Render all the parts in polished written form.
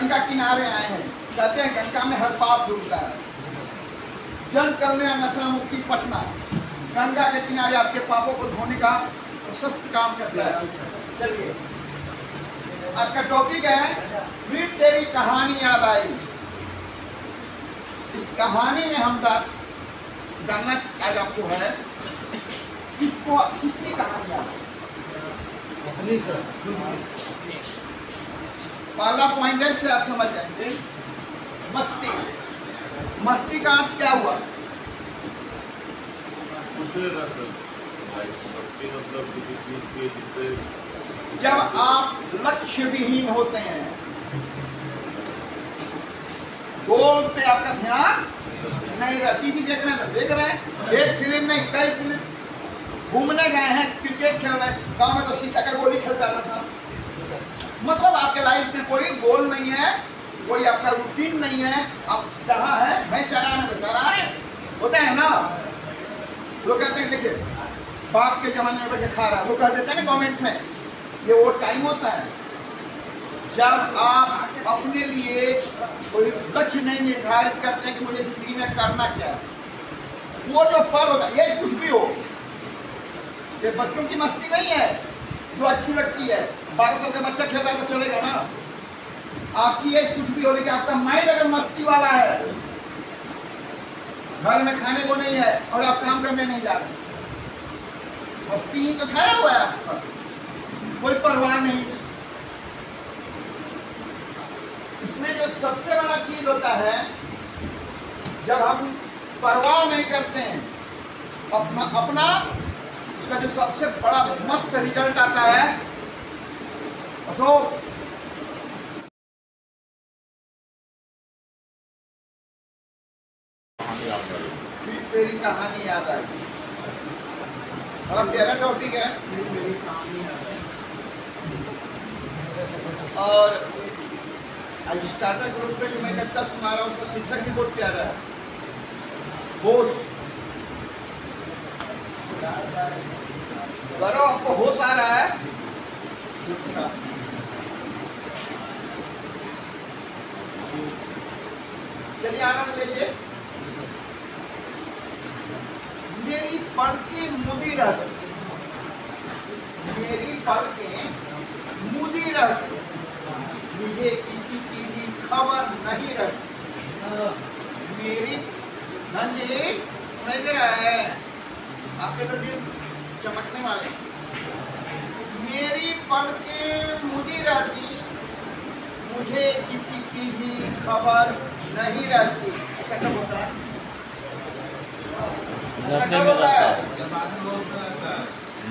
गंगा किनारे आए हैं, कहते हैं गंगा में हर पाप डूबता है। जन कल्याण नशा मुक्ति पटना गंगा के किनारे आपके पापों को धोने का प्रशस्त काम करता है। चलिए, आज का टॉपिक है फिर तेरी कहानी याद आई। इस कहानी में हम जानना आज आपको है किसकी कहानी याद आई। पहला पॉइंट है, से आप समझ जाएंगे मस्ती का अर्थ क्या हुआ। मस्ती मतलब किसी चीज के जिससे जब आप लक्ष्य विहीन होते हैं, गोल पे आपका ध्यान नहीं रहा। टीवी देख रहे हैं तो देख रहे हैं, एक फिल्म नहीं कई फिल्म, घूमने गए हैं, क्रिकेट खेल रहे हैं, गांव में तो शीशा का गोली खेलता था। मतलब आपके लाइफ में कोई गोल नहीं है, कोई आपका रूटीन नहीं है। आप जहाँ है भैंस चराने में चरा रहे होते हैं ना। लोग कहते हैं देखिए बाप के जमाने में बच्चे खा रहा है, वो कह देते हैं ना कमेंट में, ये वो टाइम होता है जब आप अपने लिए कोई लक्ष्य नहीं निर्धारित करते हैं कि मुझे जिंदगी में करना क्या है। वो जो पल होता है, ये कुछ भी हो, ये बच्चों की मस्ती नहीं है जो अच्छी लगती है। 12 साल का बच्चा खेल रहा है तो चलेगा ना। आपकी एज कुछ भी हो, लेकिन आपका माइंड अगर मस्ती वाला है, घर में खाने को नहीं है और आप काम करने नहीं जा रहे, मस्ती ही तो खाया हुआ है आपका, कोई परवाह नहीं। इसमें जो सबसे बड़ा चीज होता है, जब हम परवाह नहीं करते हैं अपना इसका जो सबसे बड़ा मस्त रिजल्ट आता है अशोक, फिर तेरी कहानी याद आई। बड़ा प्यारा टॉपिक है और स्टार्टर ग्रुप पे जो मैं कविता सुना रहा हूँ उसका शीर्षक भी बहुत प्यारा है, होश। करो, आपको होश आ रहा है। चलिए आनंद लीजिए। मेरी पलकें मुदी रहती, मेरी पलकें मुदी रहती, मुझे किसी की भी खबर नहीं रहती। मेरी धंजी सुनाई दे रहा है आपके तो दिल चमकने वाले। मेरी पलकें मुदी रहती, मुझे किसी की भी खबर नहीं रहती। ऐसा कब होता है?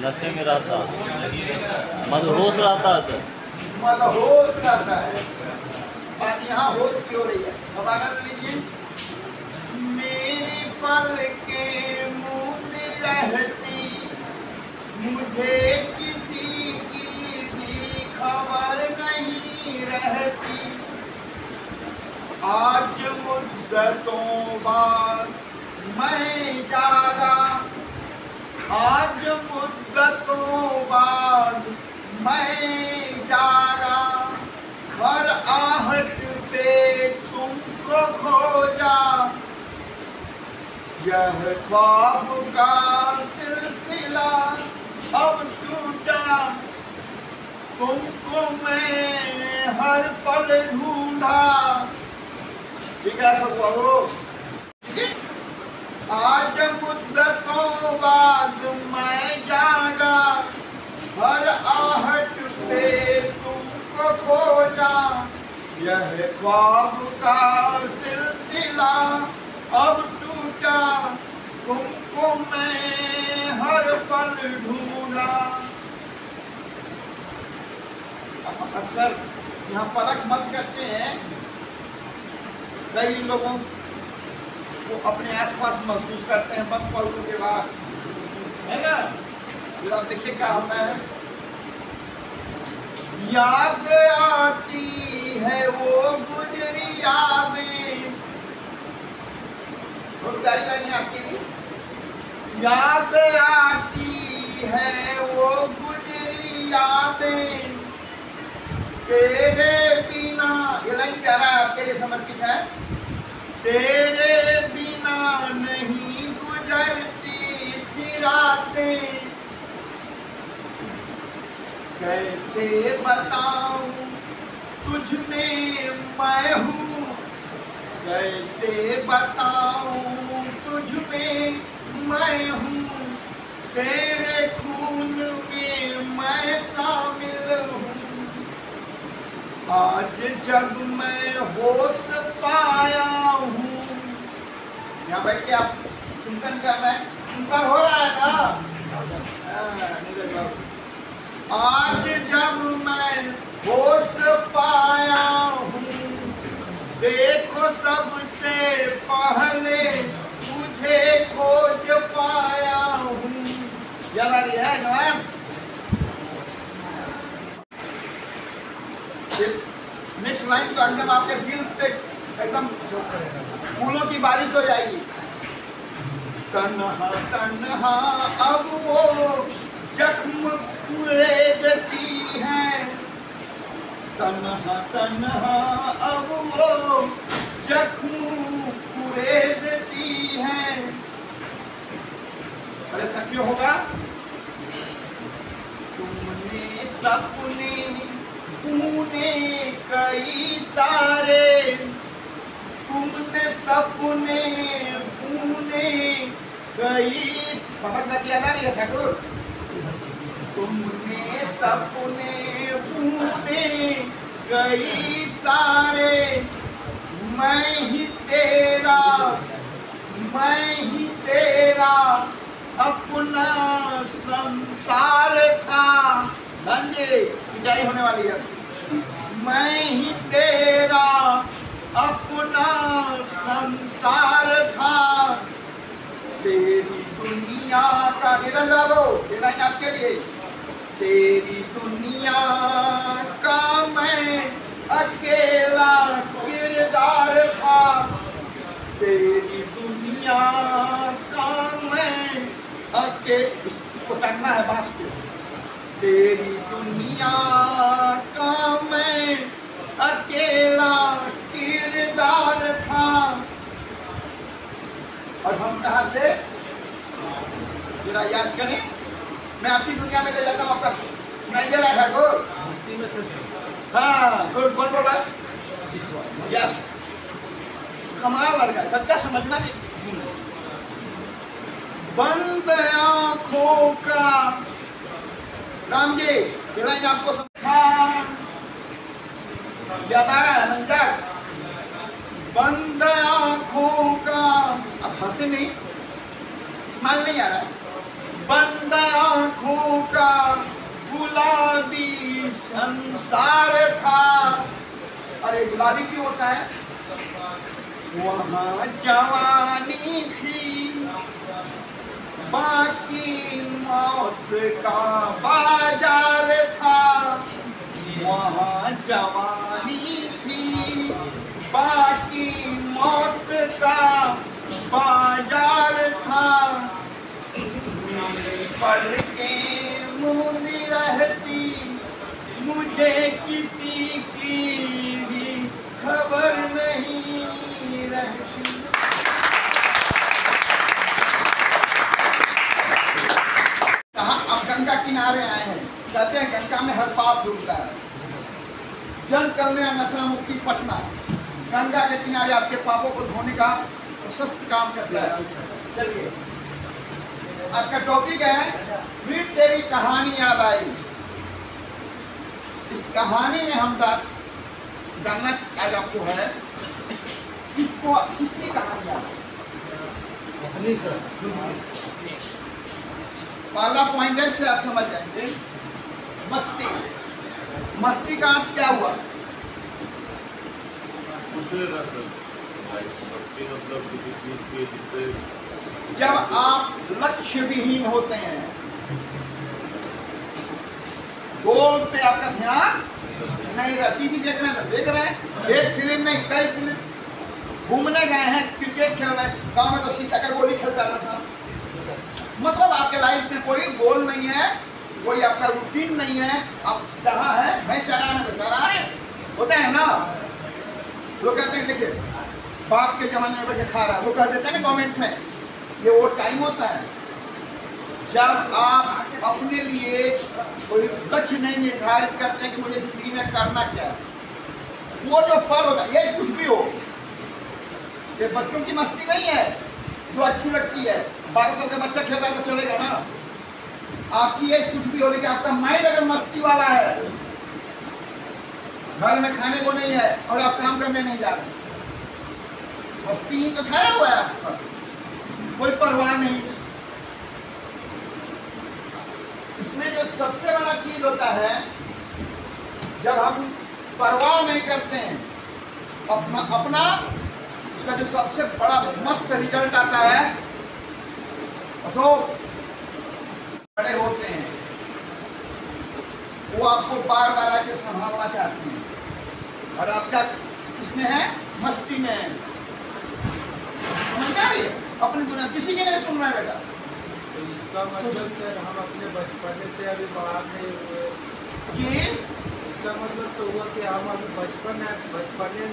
नशे में रहता, मदहोश रहता है सर, मदहोश रहता है। बात यहाँ होश की हो रही है। अब आनंद लीजिए। मेरी पलकें मूंदी रहती, मुझे किसी की भी खबर नहीं रहती। आज मुद्दतों बाद मैं जागा, आज मुद्दतों बाद मैं जागा, हर आहट पे तुमको खोजा। यह ख्वाब का सिलसिला अब टूटा, तुमको मैं हर पल ढूंढा। ठीक है सब कहो। आज मुद्दतों बाद मैं जागा, हर आहट पे तुमको खोजा। यह ख्वाब का सिलसिला अब टूटा, तुमको मैं हर पल ढूंढा। अक्सर यहाँ परख मत करते हैं, कई लोगों को अपने आसपास महसूस करते हैं बंद पलकों के बाद, है ना। फिर आप देखिए क्या होता है। याद आती है वो गुजरी यादें, बहुत प्यारी लाइन आपकी। याद आती है वो गुजरी यादें, तेरे बिना, ये लाइन समर्पित है। तेरे बिना नहीं गुजरती थी रातें, कैसे बताऊं तुझ में मैं हूँ, कैसे बताऊं तुझ में मैं हूँ, तेरे खून में मैं शामिल हूँ। आज जब मैं होश पाया हूँ, यहाँ बैठ के आप चिंतन करना है, चिंतन हो रहा है ना? नीरज बाबू, आज जब मैं होश पाया हूँ, देखो सबसे पहले तुझे खोज पाया हूँ। याद आ रही है जवान? नेक्स्ट लाइन तो एकदम आपके दिल पे एकदम फूलों की बारिश हो जाएगी। तन्हा तन्हा अब वो जख्म कुरेदती है, तन्हा तन्हा अब वो जख्म कुरेदती है। अरे ऐसा क्यों होगा? तुमने सपने तूने कई सारे, तुमने सपने तूने कई, समझ में किया ना नहीं ठाकुर? तुमने सपने तूने कई सारे, मैं ही तेरा अपना संसार था। धनजी पिटाई होने वाली है। मैं ही तेरा अपना संसार था, तेरी दुनिया का निरंजन डालो, तेरा आपके लिए, तेरी दुनिया का मैं अकेला किरदार था, तेरी दुनिया का मैं इसको टांगना है बांस को। तेरी दुनिया का मैं अकेला किरदार था। और हम कहाँ थे? जरा याद करें। मैं आपकी दुनिया में ले जाता हूँ आपका मैनेजर है ठाकुर। हाँ गुड, कौन बोल रहा है? यस, कमाल लड़का, सच्चा समझना नहीं। बंद आँखों का, राम जी जरा आपको समझा, याद आ रहा है मंजर? बंद आँखों का, अब हंसे नहीं, स्माइल नहीं आ रहा है। बंद आँखों का गुलाबी संसार था। अरे गुलाबी क्यों होता है? वहाँ जवानी थी, बाकी मौत का बाजार था। वहाँ जवानी थी, बाकी मौत का बाजार था। पढ़ के मूंदी रहती, मुझे किसी की भी खबर नहीं रहती। कहाँ अब गंगा किनारे आए हैं, कहते हैं गंगा में हर पाप डूबता है। जल कल्याण नशा मुक्ति पटना गंगा के किनारे आपके पापों को धोने का प्रशस्त काम करता है। चलिए आज का टॉपिक है फिर तेरी कहानी याद आई। इस कहानी में हम जानना आज आपको है किसको, किसकी कहानी याद आई? अपनी सर। पहला पॉइंट है से आप समझ जाएंगे। मस्ती, मस्ती का अर्थ क्या हुआ? कुछ ना सर, मस्ती मतलब किसी चीज की जिससे जब आप लक्ष्य विहीन होते हैं, गोल पे आपका ध्यान नहीं रहा। टीवी देख रहे हैं तो देख रहे हैं, एक फिल्म नहीं कई फिल्म, घूमने गए हैं, क्रिकेट खेल रहे हैं, गांव में तो शीशा का गोली खेलता था। मतलब आपके लाइफ में कोई गोल नहीं है, कोई आपका रूटीन नहीं है। आप जहाँ है भैंस चराने में चरा रहे होते हैं ना। लोग कहते हैं देखिए बाप के जमाने में बैठे खा रहा है, लोग कह देते हैं ना कमेंट में, ये वो टाइम होता है जब आप अपने लिए कोई लक्ष्य नहीं निर्धारित करते हैं कि मुझे जिंदगी में करना क्या है। वो जो पल होता है, ये कुछ भी हो, ये बच्चों की मस्ती नहीं है जो अच्छी लगती है। 12 साल का बच्चा खेल रहा है तो चलेगा ना। आपकी एज कुछ भी हो, लेकिन आपका माइंड अगर मस्ती वाला है, घर में खाने को नहीं है और आप काम करने नहीं जा रहे, मस्ती ही तो खाया हुआ है आपका, कोई परवाह नहीं। इसमें जो सबसे बड़ा चीज होता है, जब हम परवाह नहीं करते हैं अपना इसका जो सबसे बड़ा मस्त रिजल्ट आता है, अशोक बड़े होते हैं, वो आपको बार बार आके संभालना चाहते हैं और आपका इसमें है, मस्ती में है। समझ आ रही है? अपनी दुनिया किसी की नहीं सुन रहा है बेटा। तो इसका मतलब सर हम अपने बचपने से अभी बाहर नहीं हुए। ये इसका मतलब तो हुआ कि हम अभी बचपने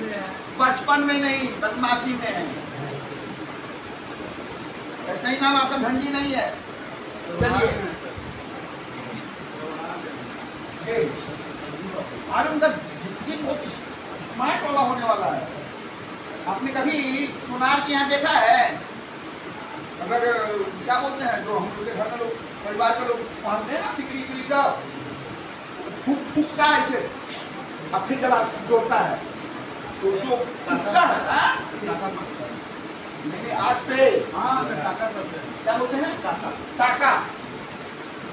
में हैं। बचपन में नहीं, बदमाशी में है। ऐसा ही नाम आपका धनजी नहीं है। चलिए और उनका जिंदगी बहुत स्मार्ट वाला होने वाला है। आपने कभी सोनार के यहाँ देखा है? अगर क्या बोलते हैं जो हम लोग के घर में लोग परिवार के लोग पहनते हैं ना, सिकड़ी उकड़ी सब फूकता है इसे, अब फिर जब जोड़ता है तो जो फूकता है नहीं, आज पे क्या बोलते हैं, टाका।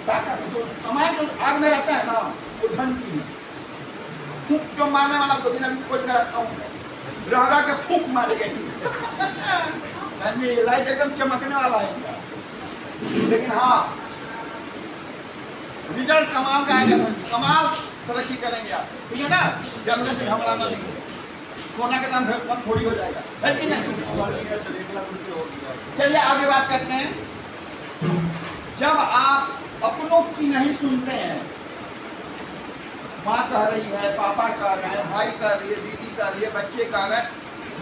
टाका जो सामान जो आग में रहता है ना, वो धन की है। फूक जो मारने वाला दो दिन अभी खोज में रखा हूँ, रह के फूक मारे गए। लाइट एकदम चमकने वाला है इनका, लेकिन हाँ रिजल्ट कमाल का आएगा, कमाल तरक्की करेंगे आप, ठीक है ना। जमने से घबराना नहीं, सोना के दाम कम थोड़ी हो जाएगा, है कि नहीं। चलिए आगे बात करते हैं। जब आप अपनों की नहीं सुनते हैं, माँ कह रही है, पापा कह रहे हैं, भाई कह रही है, दीदी कह रही है, बच्चे कह रहे हैं,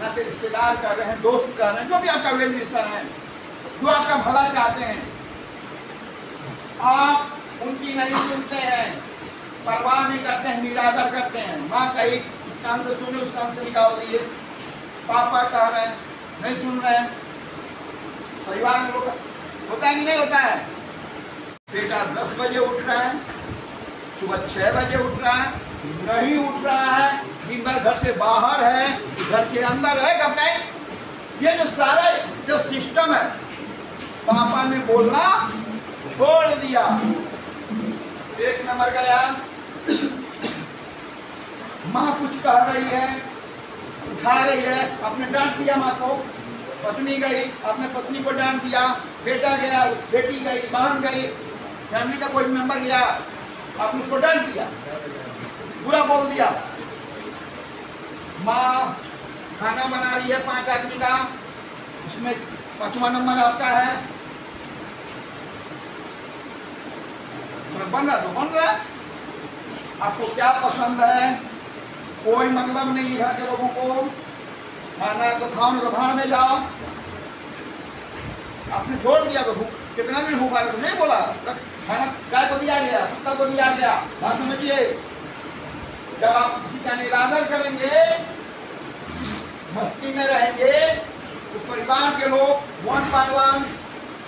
ना तो रिश्तेदार कर रहे हैं, दोस्त कर रहे हैं, जो भी आपका वेल विशर है, जो आपका भला चाहते हैं, आप उनकी नहीं सुनते हैं, परवाह नहीं करते हैं, निरादर करते हैं। माँ कही इस काम से सुने, उस काम से निकाल दिए, पापा कह रहे हैं नहीं सुन रहे हैं। परिवार में होता है कि नहीं होता है? बेटा 10 बजे उठ रहा है, सुबह 6 बजे उठ रहा है, नहीं उठ रहा है, दिन भर घर से बाहर है, घर के अंदर है, कब नहीं। ये जो सारा जो सिस्टम है, पापा ने बोलना छोड़ दिया, 1 नंबर गया। माँ कुछ कह रही है, उठा रही है, आपने डांट दिया माँ को, पत्नी गई, आपने पत्नी को डांट दिया, बेटा गया, बेटी गई, बहन गई, फैमिली का कोई मेंबर गया, आपने उसको डांट दिया, बुरा बोल दिया। माँ खाना बना रही है 5 आदमी का, उसमें 5वां नंबर आपका है, बन रहा तो बन रहा। आपको क्या पसंद है, कोई मतलब नहीं घर के लोगों को, खाना तो खाओ, नहीं तो भाड़ में जाओ। आपने छोड़ दिया तो भूख, कितना दिन भूखा रहे, नहीं बोला, खाना गाय को दिया गया, कुत्ता को दिया गया। बात समझिए, जब आप किसी का निरादर करेंगे, मस्ती में रहेंगे, तो परिवार के लोग 1 by 1,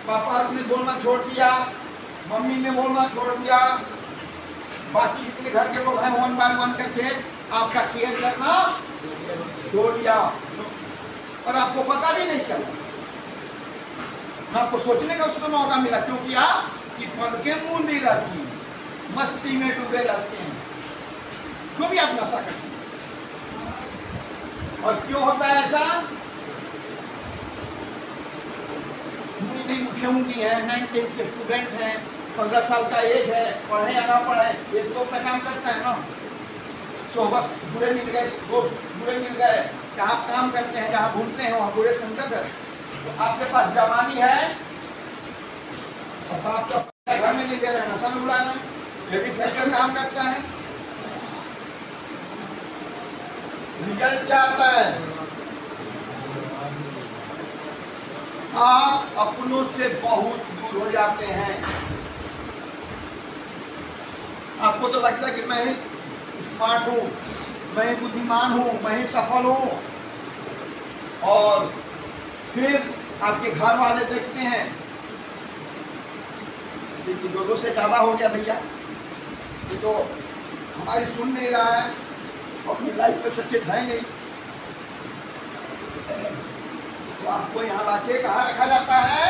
पापा ने बोलना छोड़ दिया, मम्मी ने बोलना छोड़ दिया, बाकी जितने घर के लोग हैं 1 by 1 करके आपका केयर करना छोड़ दिया, और आपको पता भी नहीं चला, आपको सोचने का उसको मौका मिला, क्योंकि आप की पलकें मूंदी रहती हैं, मस्ती में डूबे रहते हैं, जो भी आप नशा करते हैं। और क्यों होता है ऐसा? मुख्यमंत्री है, 9th के स्टूडेंट हैं, 15 साल का एज है, पढ़े या ना पढ़े, ये तो अपना काम करता है ना। तो बस बुरे मिल गए, दोस्त बुरे मिल गए, जहाँ काम करते हैं, जहाँ घूमते हैं, वहाँ बुरे संगत है। तो आपके पास जवानी है, और आप तो घर में नहीं दे रहे, नशा में उड़ा रहे, ये भी फैक्टर काम करता है। रिजल्ट क्या आता है? आप अपनों से बहुत दूर हो जाते हैं। आपको तो लगता है कि मैं ही स्मार्ट हूँ, मैं ही बुद्धिमान हूँ, मैं ही सफल हूँ, और फिर आपके घर वाले देखते हैं कि दोनों से ज्यादा हो गया भैया, ये तो हमारी सुन नहीं रहा है, अपनी लाइफ में सच्चे है नहीं। तो आपको यहाँ लाके कहाँ रखा जाता है?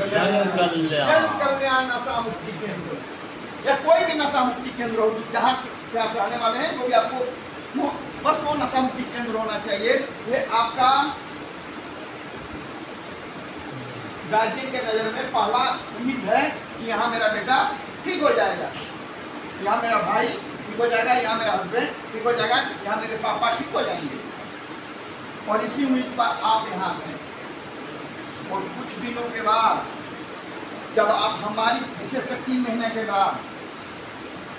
जन कल्याण नशा मुक्ति केंद्र, या कोई भी नशा मुक्ति केंद्र हो जहाँ से आप रहने वाले हैं, जो भी आपको बस वो नशा मुक्ति केंद्र होना चाहिए। ये आपका गार्जियन के नजर में पहला उम्मीद है कि यहाँ मेरा बेटा ठीक हो जाएगा, यहाँ मेरा भाई ठीक हो जाएगा, यहाँ मेरा हस्बैंड ठीक हो जाएगा, यहाँ मेरे पापा ठीक हो जाएंगे, और इसी उम्मीद पर आप यहाँ हैं। और कुछ दिनों के बाद जब आप हमारी, विशेषकर 3 महीने के बाद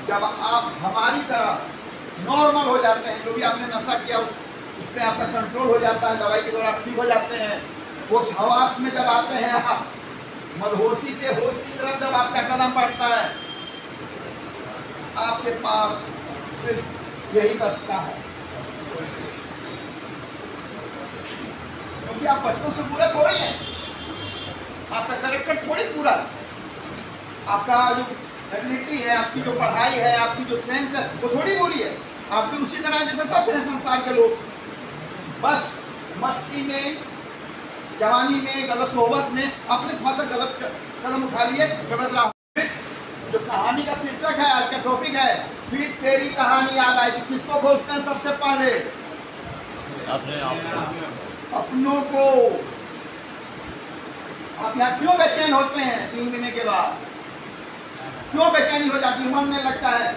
जब आप हमारी तरह नॉर्मल हो जाते हैं, जो भी आपने नशा किया उस पर आपका कंट्रोल हो जाता है, दवाई के द्वारा ठीक हो जाते हैं, वो हवास में जब आते हैं आप, मदहोशी से होश की तरफ जब आपका कदम बढ़ता है, आपके पास सिर्फ यही बचता है, क्योंकि आप बचपन से पूरा थोड़ी हैं, आपका करेक्टर थोड़ी पूरा, आपका जो एबिलिटी है, आपकी जो पढ़ाई है, आपकी जो सेंस है, वो थोड़ी बुरी है। आप भी उसी तरह जैसे सब हैं संसार के लोग, बस मस्ती में, जवानी में, गलत सोहबत में अपने थोड़ा सा गलत कदम उठा लिए, गलत राह। जो कहानी का शीर्षक है, आज का टॉपिक है, फिर तेरी कहानी याद आई। किसको खोजते हैं सबसे पहले? अपनों को। आप यहाँ क्यों बेचैन होते हैं 3 महीने के बाद? क्यों बेचैनी हो जाती है? मन नहीं लगता है,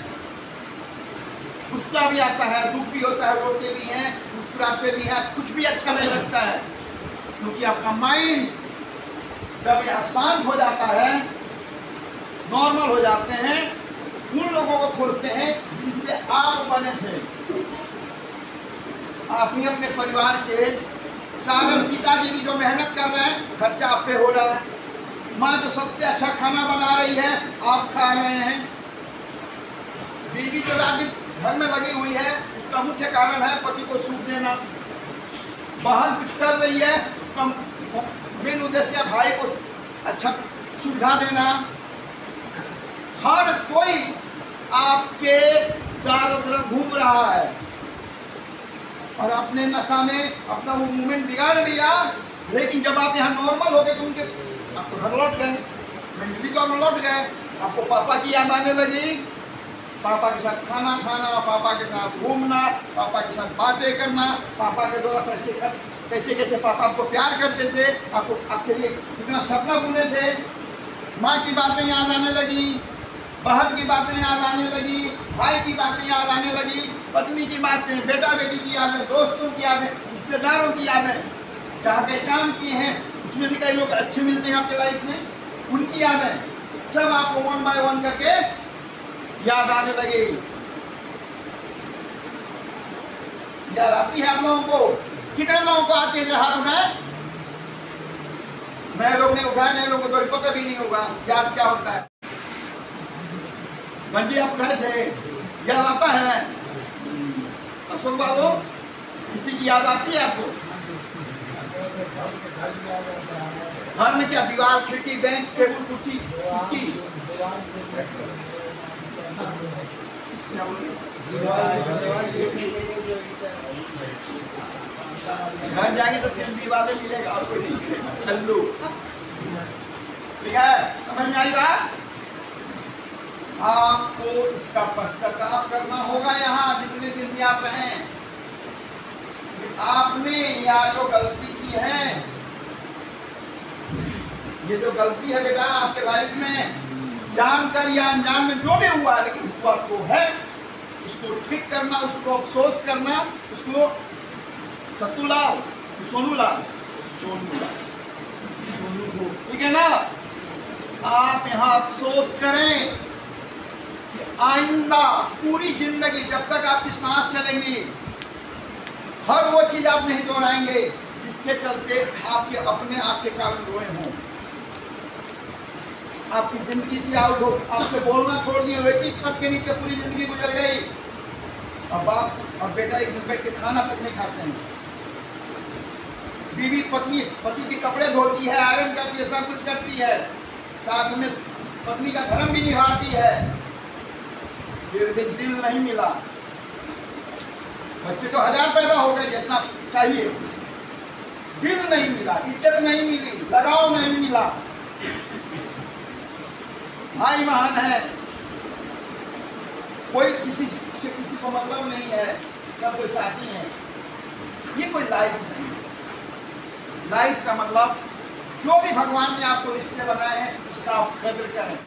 गुस्सा भी आता है, दुख भी होता है, रोते भी हैं, मुस्कुराते भी हैं, कुछ भी अच्छा नहीं लगता है, क्योंकि आपका माइंड जब यहाँ शांत हो जाता है, नॉर्मल हो जाते हैं, उन लोगों को खोजते हैं जिनसे आप बने थे। आप ही अपने परिवार के सारे पिताजी भी जो मेहनत कर रहे हैं, खर्चा आप पे हो रहा है, माँ जो सबसे अच्छा खाना बना रही है आप खा रहे हैं, बीवी जो रात दिन घर में लगी हुई है, इसका मुख्य कारण है पति को सुख देना, बहन कुछ कर रही है, इसका मेन उद्देश्य है भाई को अच्छा सुविधा देना। हर कोई आपके चारों तरफ घूम रहा है और अपने नशा में अपना वो मूवमेंट बिगाड़ लिया, लेकिन जब आप यहाँ नॉर्मल हो गए तो उनके आप तो घर लौट गए, मेंटली तो आप लौट गए, आपको पापा की याद आने लगी, पापा के साथ खाना खाना, पापा के साथ घूमना, पापा के साथ बातें करना, पापा के द्वारा कैसे कैसे पापा आपको प्यार करते थे, आपको आपके लिए कितना सपना बुने थे, माँ की बातें याद आने लगी, बहन की बातें याद आने लगी, भाई की बातें याद आने लगी, पत्नी की बातें, बेटा बेटी की यादें, दोस्तों की यादें, रिश्तेदारों की यादें, जहाँ पे काम किए हैं उसमें भी कई लोग अच्छे मिलते हैं आपके लाइफ में, उनकी यादें सब आपको 1 by 1 करके याद आने लगी। याद आती है आप लोगों को? कितने लोगों को आती है? हाथ उठाए। नए लोग ने उठाए, नए लोगों को तो पता भी नहीं होगा याद क्या होता है। गंजी आप उठाए थे, याद आता है? अशोक बाबू, किसी की याद आती है आपको? घर में क्या दीवार, खिड़की, बेंच, टेबल, कुर्सी, इसकी घर जाएंगे तो सिर्फ दीवारें मिलेगा और कोई नहीं मिलेगा। चल्लू, ठीक है? समझ में आई बात? आपको इसका पश्चाताप करना होगा यहाँ जितने दिन भी आप रहें। आपने यहाँ जो गलती की है, ये जो गलती है बेटा आपके लाइफ में, जानकर या अनजान में जो भी हुआ है, लेकिन हुआ तो है, उसको ठीक करना, उसको अफसोस करना, उसको सत्तू लाओ, सोनू लाओ, ठीक है ना? आप यहाँ अफसोस करें कि आइंदा पूरी जिंदगी जब तक आपकी सांस चलेंगी, हर वो चीज आप नहीं दोहराएंगे जिसके चलते आपके अपने आप के कारण रोए हों, आपकी जिंदगी से आउट हो, आपसे बोलना छोड़ दिए, बेटी छत के नीचे पूरी जिंदगी गुजर गई, और बाप और बेटा एक दिन बैठ के खाना तक नहीं खाते हैं। बीवी पत्नी पति के कपड़े धोती है, आयरन करती है, सब कुछ करती है, साथ में पत्नी का धर्म भी निभाती है, फिर भी दिल नहीं मिला। बच्चे तो 1000 पैदा हो गए जितना चाहिए, दिल नहीं मिला, इज्जत नहीं मिली, लगाव नहीं मिला। भाई महान है, कोई किसी से किसी को मतलब नहीं है, सब कोई साथी है। ये कोई लाइफ नहीं है। लाइफ का मतलब जो भी भगवान ने आपको रिश्ते बनाए हैं उसका आप कदर करें।